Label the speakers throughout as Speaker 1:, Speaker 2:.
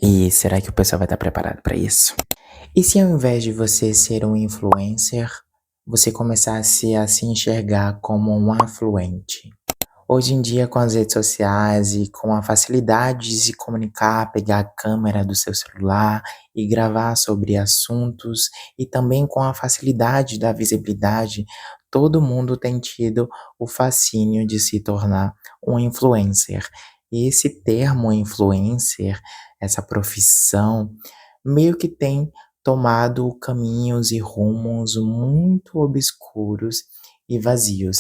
Speaker 1: E será que o pessoal vai estar preparado para isso? E se ao invés de você ser um influencer, você começasse a se enxergar como um afluente? Hoje em dia, com as redes sociais e com a facilidade de se comunicar, pegar a câmera do seu celular e gravar sobre assuntos, e também com a facilidade da visibilidade, todo mundo tem tido o fascínio de se tornar um influencer. E esse termo influencer, essa profissão, meio que tem tomado caminhos e rumos muito obscuros e vazios.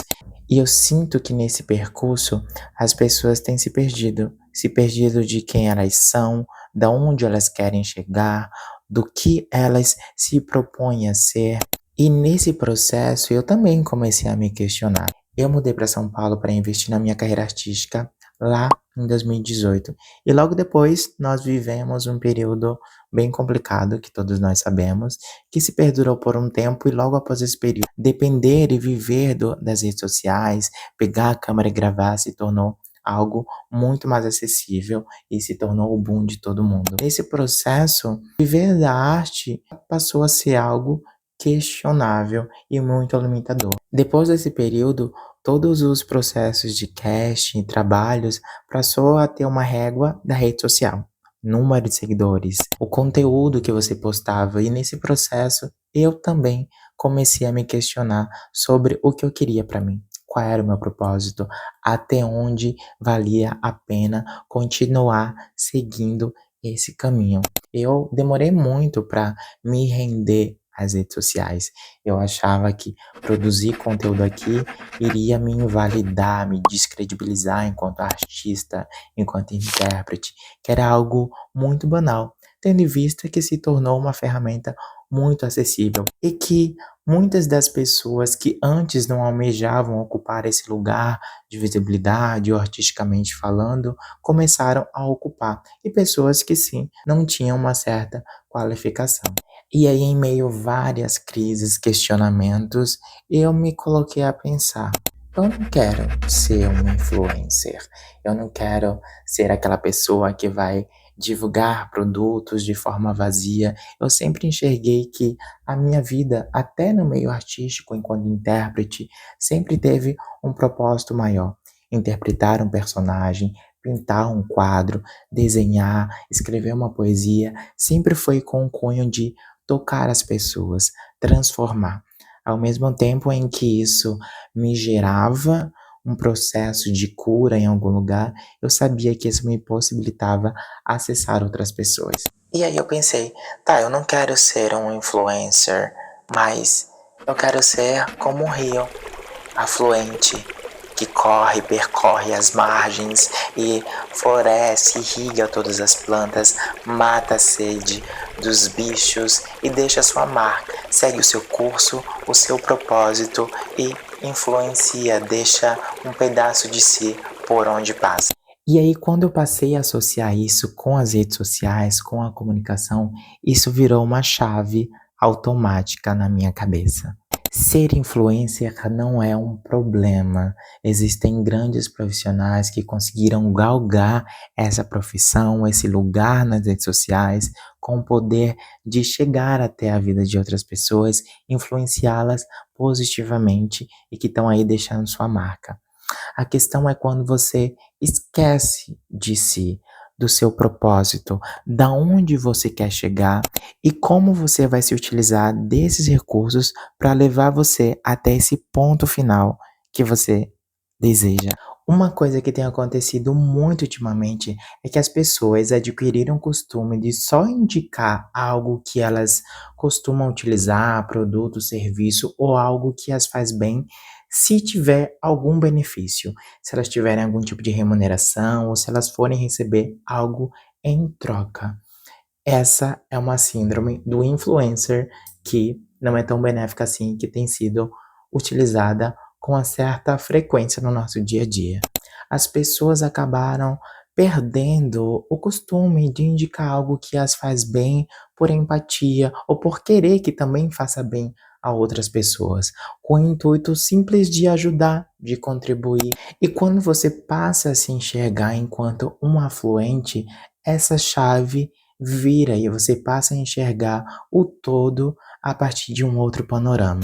Speaker 1: E eu sinto que nesse percurso as pessoas têm se perdido de quem elas são, da onde elas querem chegar, do que elas se propõem a ser. E nesse processo eu também comecei a me questionar. Eu mudei para São Paulo para investir na minha carreira artística lá em 2018. E logo depois nós vivemos um período bem complicado, que todos nós sabemos, que se perdurou por um tempo e logo após esse período, depender e viver das redes sociais, pegar a câmera e gravar se tornou algo muito mais acessível e se tornou o boom de todo mundo. Nesse processo, viver da arte passou a ser algo questionável e muito limitador. Depois desse período, todos os processos de casting, trabalhos, passou a ter uma régua da rede social. Número de seguidores, o conteúdo que você postava, e nesse processo eu também comecei a me questionar sobre o que eu queria para mim, qual era o meu propósito, até onde valia a pena continuar seguindo esse caminho. Eu demorei muito para me render às redes sociais. Eu achava que produzir conteúdo aqui iria me invalidar, me descredibilizar enquanto artista, enquanto intérprete, que era algo muito banal, tendo em vista que se tornou uma ferramenta muito acessível e que muitas das pessoas que antes não almejavam ocupar esse lugar de visibilidade ou artisticamente falando, começaram a ocupar, e pessoas que sim, não tinham uma certa qualificação. E aí, em meio a várias crises, questionamentos, eu me coloquei a pensar: eu não quero ser um influencer, eu não quero ser aquela pessoa que vai divulgar produtos de forma vazia. Eu sempre enxerguei que a minha vida, até no meio artístico, enquanto intérprete, sempre teve um propósito maior. Interpretar um personagem, pintar um quadro, desenhar, escrever uma poesia, sempre foi com o cunho de tocar as pessoas, transformar. Ao mesmo tempo em que isso me gerava um processo de cura em algum lugar, eu sabia que isso me possibilitava acessar outras pessoas. E aí eu pensei, tá, eu não quero ser um influencer, mas eu quero ser como um rio, afluente, que corre, percorre as margens e floresce, irriga todas as plantas, mata a sede dos bichos e deixa sua marca, segue o seu curso, o seu propósito e influencia, deixa um pedaço de si por onde passa. E aí, quando eu passei a associar isso com as redes sociais, com a comunicação, isso virou uma chave automática na minha cabeça. Ser influencer não é um problema. Existem grandes profissionais que conseguiram galgar essa profissão, esse lugar nas redes sociais, com o poder de chegar até a vida de outras pessoas, influenciá-las positivamente e que estão aí deixando sua marca. A questão é quando você esquece de si, do seu propósito, da onde você quer chegar e como você vai se utilizar desses recursos para levar você até esse ponto final que você deseja. Uma coisa que tem acontecido muito ultimamente é que as pessoas adquiriram o costume de só indicar algo que elas costumam utilizar, produto, serviço ou algo que as faz bem, se tiver algum benefício, se elas tiverem algum tipo de remuneração ou se elas forem receber algo em troca. Essa é uma síndrome do influencer que não é tão benéfica assim, que tem sido utilizada com uma certa frequência no nosso dia a dia. As pessoas acabaram perdendo o costume de indicar algo que as faz bem por empatia ou por querer que também faça bem a outras pessoas, com o intuito simples de ajudar, de contribuir. E quando você passa a se enxergar enquanto um afluente, essa chave vira e você passa a enxergar o todo a partir de um outro panorama.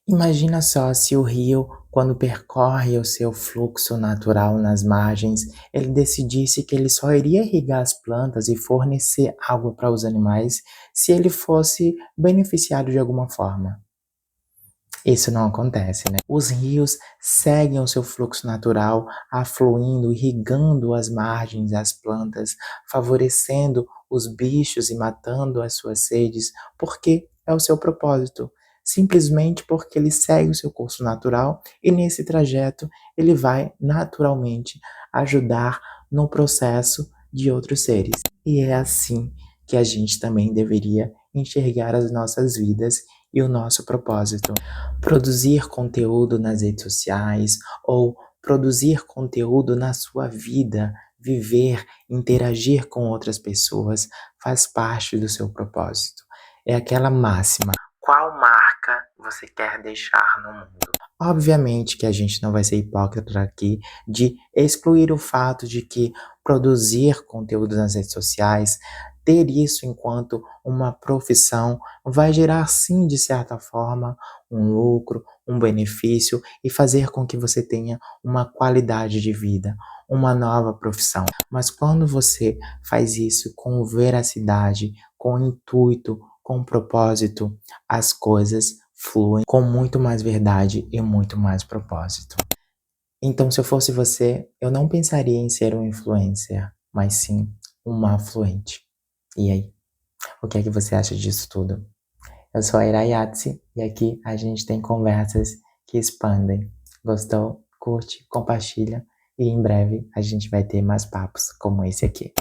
Speaker 1: Imagina só se o rio, quando percorre o seu fluxo natural nas margens, ele decidisse que ele só iria irrigar as plantas e fornecer água para os animais se ele fosse beneficiado de alguma forma. Isso não acontece, né? Os rios seguem o seu fluxo natural, afluindo, irrigando as margens, as plantas, favorecendo os bichos e matando as suas sedes, porque é o seu propósito. Simplesmente porque ele segue o seu curso natural e nesse trajeto ele vai naturalmente ajudar no processo de outros seres. E é assim que a gente também deveria enxergar as nossas vidas e o nosso propósito. Produzir conteúdo nas redes sociais ou produzir conteúdo na sua vida, viver, interagir com outras pessoas, faz parte do seu propósito. É aquela máxima: qual marca você quer deixar no mundo? Obviamente que a gente não vai ser hipócrita aqui de excluir o fato de que produzir conteúdo nas redes sociais, ter isso enquanto uma profissão, vai gerar sim, de certa forma, um lucro, um benefício e fazer com que você tenha uma qualidade de vida, uma nova profissão. Mas quando você faz isso com veracidade, com intuito, com propósito, as coisas fluem com muito mais verdade e muito mais propósito. Então, se eu fosse você, eu não pensaria em ser um influencer, mas sim uma afluente. E aí, o que é que você acha disso tudo? Eu sou a Irayatsi e aqui a gente tem conversas que expandem. Gostou? Curte, compartilha e em breve a gente vai ter mais papos como esse aqui.